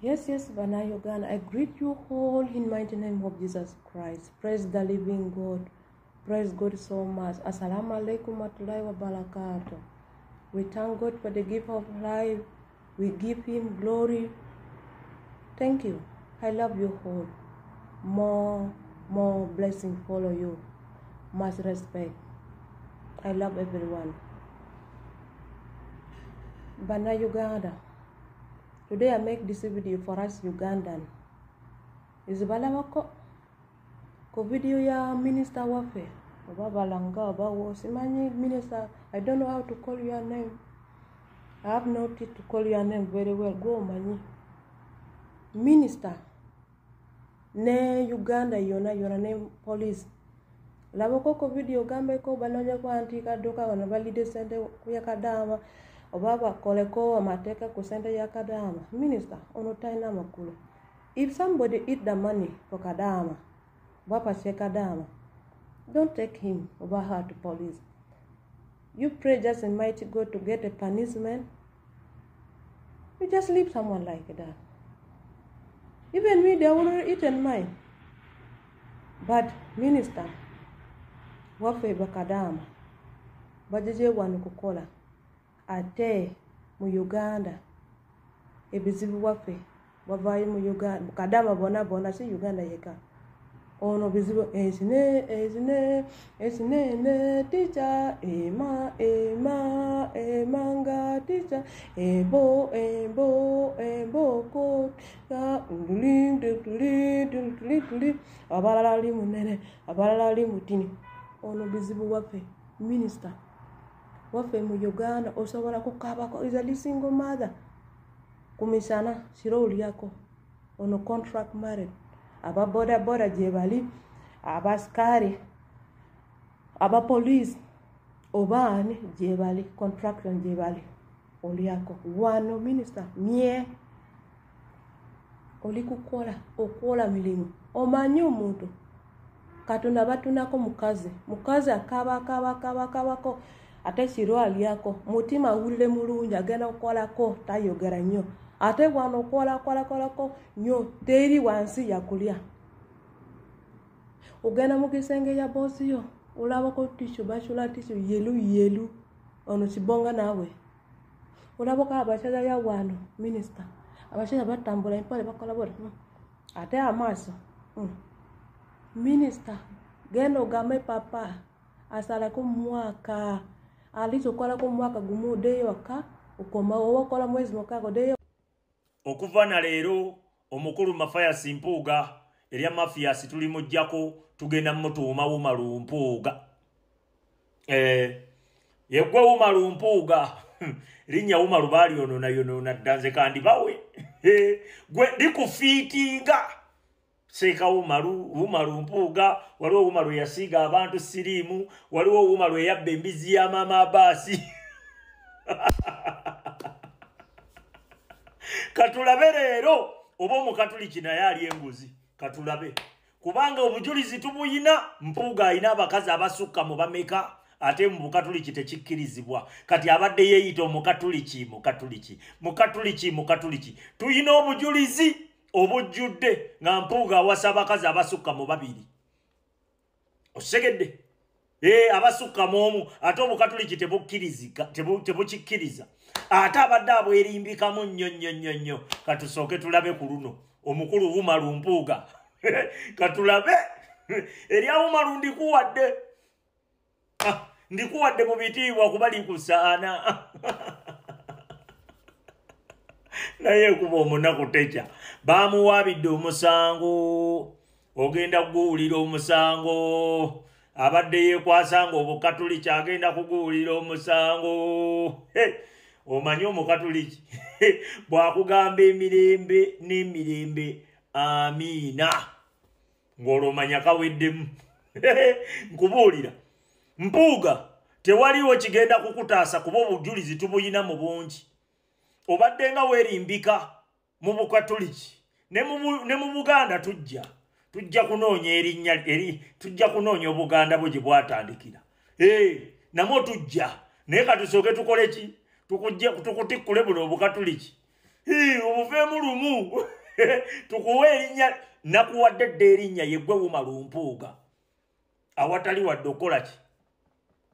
Yes, Bana Uganda, I greet you all in mighty name of Jesus Christ. Praise the living God. Praise God so much. Assalamu alaikum warahmatullahi wabarakatuh. We thank God for the gift of life. We give Him glory. Thank you. I love you all. More blessing follow you. Much respect. I love everyone. Bana Uganda. Today I make this video for us Ugandan. Izibala wako ko video ya minister wafe. Baba langa oba simanyi minister. I don't know how to call your name. I have not to call your name very well. Go mani. Minister. Ne Uganda yona name police. Laboko ko video gambe ko banonya ko antika doka wana valide sente kuyakadama. Obaba koleko amateka kusenda ya kadama. Minister, ono taina makulu. If somebody eat the money for kadama, baba che kadama, don't take him over her to police. You pray just a mighty God to get a punishment. You just leave someone like that. Even me, they already eaten mine. But minister, wafe bakadama, bajeje wanu kukola. Ate mu Uganda ebizibu wafe bavayo mu Uganda kadama bona si Uganda yeka ono bizibu ezine ne teacher emanga teacher ebo ko ya abalali munene abalali mutini ono bizibu wafe minister wafe mu Uganda osobola kukabako is a single mother kumisana siroli yako ono contract married aba boda jebali aba skari aba police obani jebali contraction jebali oli yako wano minister mie oli kukola okola milimu omanyi omuntu katuna batunako mukazi akaba ate sirwali yako mutima wule mulungi agenda okolako tayogera nnyo ate wano kolako nnyo teri wansi yakulya ogenda mu kisenge ya bosi yo olabako tishu bashula tishu yelu ono kibonga nawe olabako abashaja ya wano minister abashaja batambula impale bakola bora ate amaso minister genda ogame papa asala ku mwaka alichokola ku mwaka gumu deyo aka ukoma owakola mwezi mukago deyo okuva na leero omukulu mafaya simpuuga erya mafias tuli mujjako tugenda mutuuma Wumalumpuuga yegwe Wumalumpuuga linnya Wumalubaali yonona ddanze kandi bawe gwe likufiitinga Seka Wumalumpuuga waliwo Wumalu yasiiga abantu siriimu waliwo Wumalu yabba embizi ya mama Abasi katulabe leero oba omukatuliki naye ali enguzi katulabe kubanga obujulizi tubuyina Mpuuga alina abakazi abasukka mu bameka ate mu bukatuliki tekikkirizibwa kati abadde yeeyita omukatuliki tuyina obujulizi obujjudde nga Mpuuga awasa abakazi abasukka mu babiri osegedde abasukka mu omu ate obukatuliki tebukikkiriza ate abadde abwerimbikamu nnyo katusooke tulabe ku luno omukulu Wumalumpuuga katulabe erya Wumalu ndikuwadde mu bitiibwa kuba likusaana naye kuba omunaku teca bamuwaabidde omusango ogenda kuguwulira omusango abadde yeekwasanga obukatuliki agenda kuguwulira omusango omanyi omukatuliki bwakugamba emirembe n'emirembe amiina ng'olwomanya kaweddemu nkubuulira Mpuuga tewaliwo kigenda kukutaasa kuba obujulizi tubuyina mu bungi obadde nga weerimbika mu bukatuliki ne mu Buganda tujja kunoonya erinnya tujja kunoonya Obuganda bwe gye bwatandikira namwo tujja naye katusooke tukole ki tukutikkule buno obukatuliki obuveemu lumu lumu tukuwe erinnya nakuwadde dde erinnya yeggwe Wuma Lumpuuga awatali wadde okola ki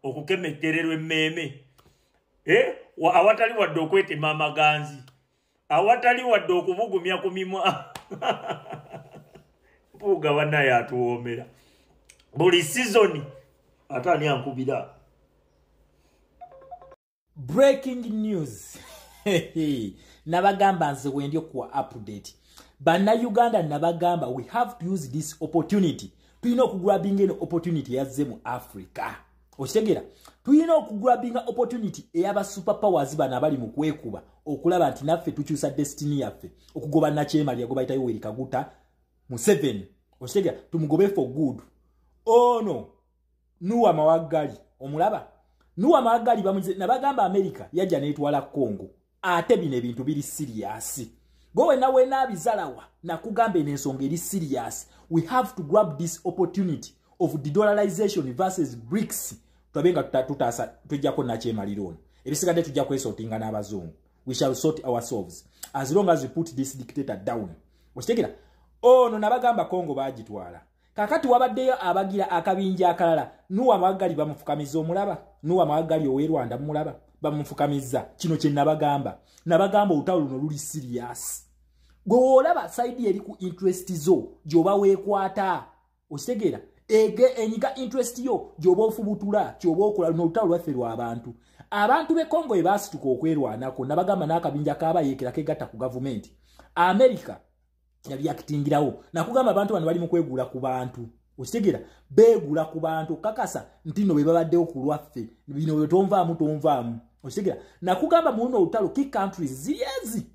okukemejjererwa emmeeme awatali wadde okwetema amaganzi awatali wadde okubugumya ku mimwa Mpuuga bannaye atuwoomera buli sizoni ate ani ankubira. Breaking news. Nabagamba nze wendi okuwa update. Bannayuganda nabagamba we have to use this opportunity. Tulina okugrabinga eno opportunity yazze mu Africa. Okitegera? Tulina okugrabinga opportunity eyaba superpowers bano abali mu kwekuba okulaba nti naffe tukyusa destiny yaffe okugoba Nakyemali yagoba itayo Yoweri Kaguta mu 7. Okitegera? Tumugobe for good. Oh no. Nuwa Mawagali omulaba? Nuwa Mawagali bamuze nabagamba America yajja netwala Congo. Ate bino ebintu biri serious. Gowe nawe nabizalawa nakugamba ensonga eri serious. We have to grab this opportunity of de-dollarization versus BRICS. Twabenga tutasa tujjako Nakyemali lono. Ebisigadde tujja kwesotinga n'abazungu. We shall sort ourselves as long as we put this dictator down. Okitegera? Ono nabagamba Congo bagitwala. Kakati wabaddeyo abagira akabinja akalala. Nuwa Mawagali bamufukamiza omulaba. Nuwa Mawagali owe Rwanda mulaba. Bamufukamiza. Kino kye nabagamba. Nabagamba olutalo luno luli serious. Gwe olaba side eri ku interest zo gyoba weekwata. Okitegera? Enyiga interest yo gyoba ofubutula kyoba okola n'olutalo lwaffe lw'abantu. Abantu be Congo ebasituka okwerwanako nabagamba n'akabinja kaabayeekera kegatta ku government. America yali akitingirawo nakugamba abantu bano bali mu kwegula ku bantu. Okitegera? Beegula ku bantu kakasa nti no be babaddewo ku lwaffe bino bwe tonvaamu. Okitegera? Nakugamba mu luno olutalo key countries ziyezi.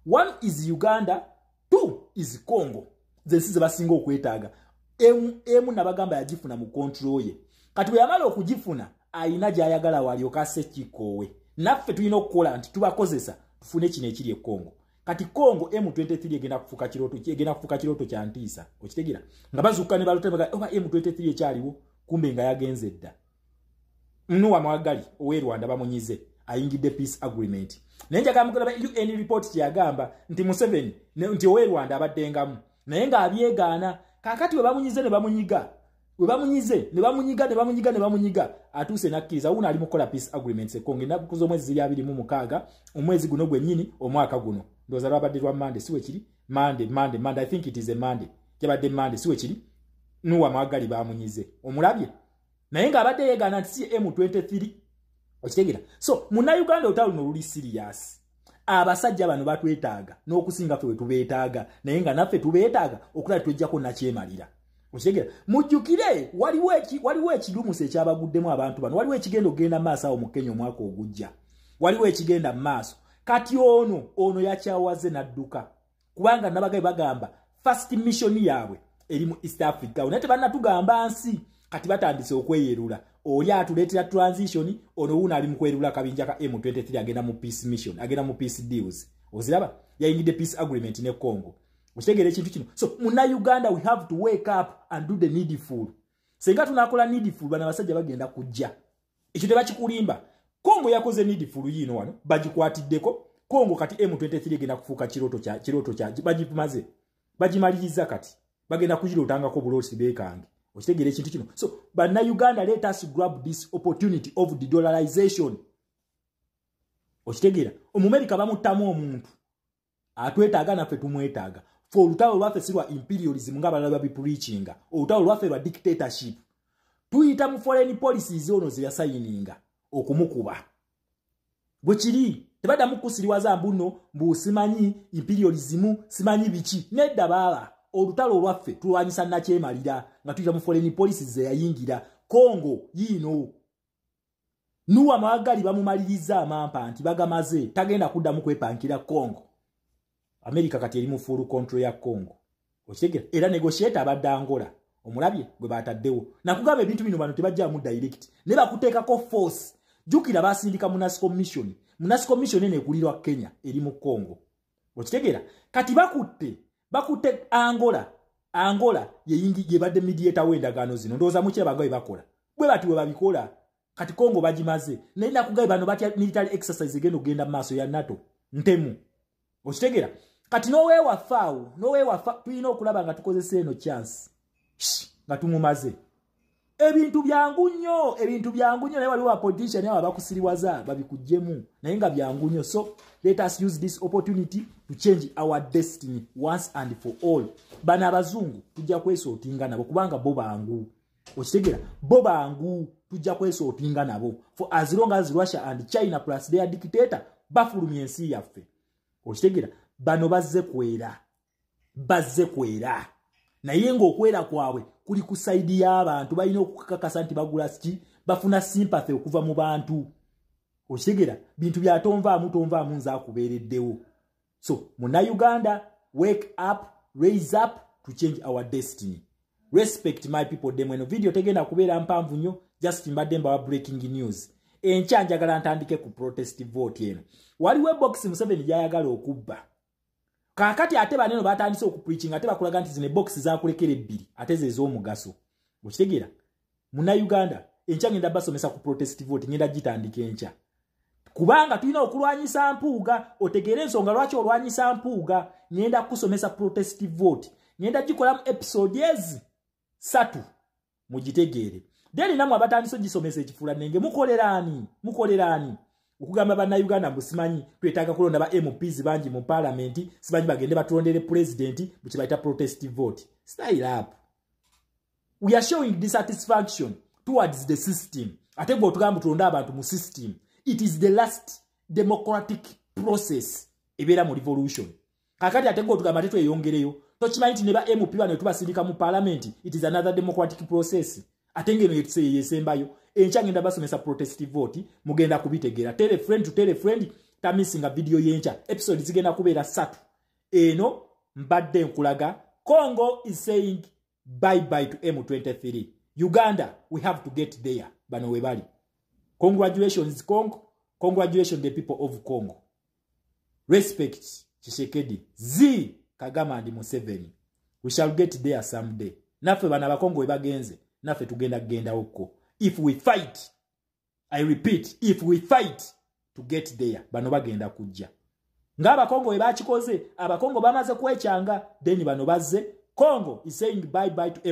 1 is Uganda, 2 is Congo. Zensi ze basinga okwetaaga. Emu nabagamba yagifuna mu control ye. Kati bwe yamala okugifuna ayina gy'ayagala walyoka sekikoowe. Naffe tulina okukola nti tubakozesa tufune kino ekiri e Congo. Kati Congo M23 egenda kufuka kiroto kya ntiisa. Okitegera? Nga bazuuka ne balutemaga oba M23 ekyaliwo kumbe nga yagenze dda. Nuwa Mawagali owe Rwanda bamunyize ayingidde peace agreement. Nenjaga mukolaba UN report kyagamba nti Museveni nti owe Rwanda abaddengamu. Naye nga abyegaana kakati we bamunyize ne bamunyiga. We bamunyize ne bamunyiga atuse nakkiriza una ali mukola peace agreement se Congo nakuzo omwezi ziri 26 omwezi guno gwennyini omwaka guno. Ndoza lwabadde lwa Monday siwe kiri Monday I think it is a Monday kyabadde Monday siwe kiri Nuwa Mawagali bamunyize omulabye naye nga abadde yegaana nti M23 okitegera. So muna Uganda otalo no luli serious. Abasajja bano batwetaaga n'okusinga ffe tubeetaaga naye nga naffe tubeetaaga okulaba tujjako Nakyemalira. Okitegera? Mujjukire waliwo ekidumusa ekyabaguddemu abantu bano waliwo ekigenda okugenda maaso awo mu Kenya omwaka ogujja waliwo ekigenda maaso. Kati ono yakyawaze nadduka kubanga nabagaye bagamba first mission yaabwe eri mu East Africa. Onate bannatugamba nsi kati batandise okweyerula. Oli atuleetera transition ono una ali mu kweyerula kabinja ka M23 agenda mu peace mission agenda mu peace deals. Oziraba yayingidde peace agreement ne Congo. Okitegera ekintu kino. So muna Uganda we have to wake up and do the needful. Senga tunakola needful bana basajja bagenda kujja. Ekyo tebakikulimba. Congo yakoze needful yino wano bagikwatiddeko. Congo kati M23 egenda kufuuka kiroto kya bagimaze bagimaliriza kati bagenda kugirotangako buloosi beekange. Okitegera ekintu kino. So banna Uganda let us grab this opportunity of the dollarization. Okitegera? Omumerika bamutamu omuntu atwetaaga naffe tumwetaaga. For olutalo lwaffe si lwa imperialism nga balala babipreachinga. Olutalo lwaffe lwa dictatorship. Tuyita mu foreign policies ono ze yasayininga okumukuba. Bwe kiri tebadda mukusiriwaza mbuno mbu simanyi imperialism simanyi biki nedda bala. Olutalo lwaffe tulwanyisa Nakyemalira nga tuyita mu foreign policies ze yayingira. Congo yino Nuwa Mawagali bamumaliriza amampa nti bagamaze tagenda kuddamu kwepankira Congo. America kati eri mu full control ya Congo. Okitegera? Era negotiate abadde Angola. Omulabye gwe bataddewo. Nakugamba ebintu bino bano tebajja mu direct. Ne bakuteekako force. Jukira basindika Munas Commission. Munas Commission ene ekulirwa Kenya eri mu Congo. Okitegera? Kati bakutte Angola ye badde mediator w'endagaano zino. Ndowooza mu kiraba bagawe bakola. Bwe bati we babikola. Kati Congo bagimaze. Naye nakugamba bano batya military exercise egenda okugenda mu maaso ya NATO. Ntemu. Okitegera? kati nowewa faawo tulina okulaba nga tukozesa eno chance nga tumumaze ebintu byangu nnyo naye waliwo apolitician abo abakusiriwaza babikugjemu naye nga byangu nnyo. So let us use this opportunity to change our destiny once and for all. Bano abazungu tujja kwesootinga nabo kubanga bo bangu, okitegera, bo bangu tujja kwesootinga nabo for as long as Russia and China plus their dictator bafulumya ensi yaffe, okitegera. Bano bazze kwera naye ng'okwera kwabwe kuli ku side y'abantu balina okukakasa nti bagula ki bafuna sympathy okuva mu bantu, okitegera. Bintu bya tonvaamu nze akubeereddewo. So Munnayuganda, wake up, raise up to change our destiny. Respect my people. Demo eno video tegenda kubeera mpanvu nnyo, just mbadde mbawa breaking news. Enkya njagala ntandike ku protest vote eno. Waliwo box Museveni gyayagala okubba. Kakati ate baneno batandise okupreaching ate bakulaga nti zine box zakulekera ebbiri ate ze z'omugaso, okitegera. Munnayuganda enkya ngenda basomesa ku protest vote, ngenda gitandika enkya kubanga tulina okulwanyisa mpuuga. Otegeere ensonga lwaki olwanyisa mpuuga. Ngenda kusomesa protest vote, ngenda gikolamu episodes 3 mugitegeere. Deni namwe abatandise gisomesa ekifuula nenge mukoleraani okugamba Bannayuganda mbusimanyi twetaaga kulonda ba MPs bangi mu parliament, simanyi bagende batulondere president mu kibayita protest vote. Style up. We are showing dissatisfaction towards the system. Ate gwe otugamba tulonda abantu mu system. It is the last democratic process ebeera mu revolution. Kakati ate gwe otugamba ate tweyongereyo. Tokimanyi nti ne ba MP bano tubasindika mu parliament, it is another democratic process. Ate ngeno yesembayo. Enkya ngenda basomesa protest vote, mugenda kubitegeera. Tell a friend tamisinga video yenkya. Episode zigenda kubeera 3. Eno mbadde nkulaga Congo is saying bye bye to M23. Uganda, we have to get there. Bano webali. Congratulations Congo. Congratulations the people of Congo. Respect Tshisekedi. Kagama and Museveni. We shall get there someday. Nafe bana bakongo webagenze. Nafe tugenda huko. If we fight, I repeat, if we fight to get there, bano bagenda kujja. Nga abakongo webachikoze, abakongo bamaze kwekyanga, then bano bazze. Congo is saying bye bye to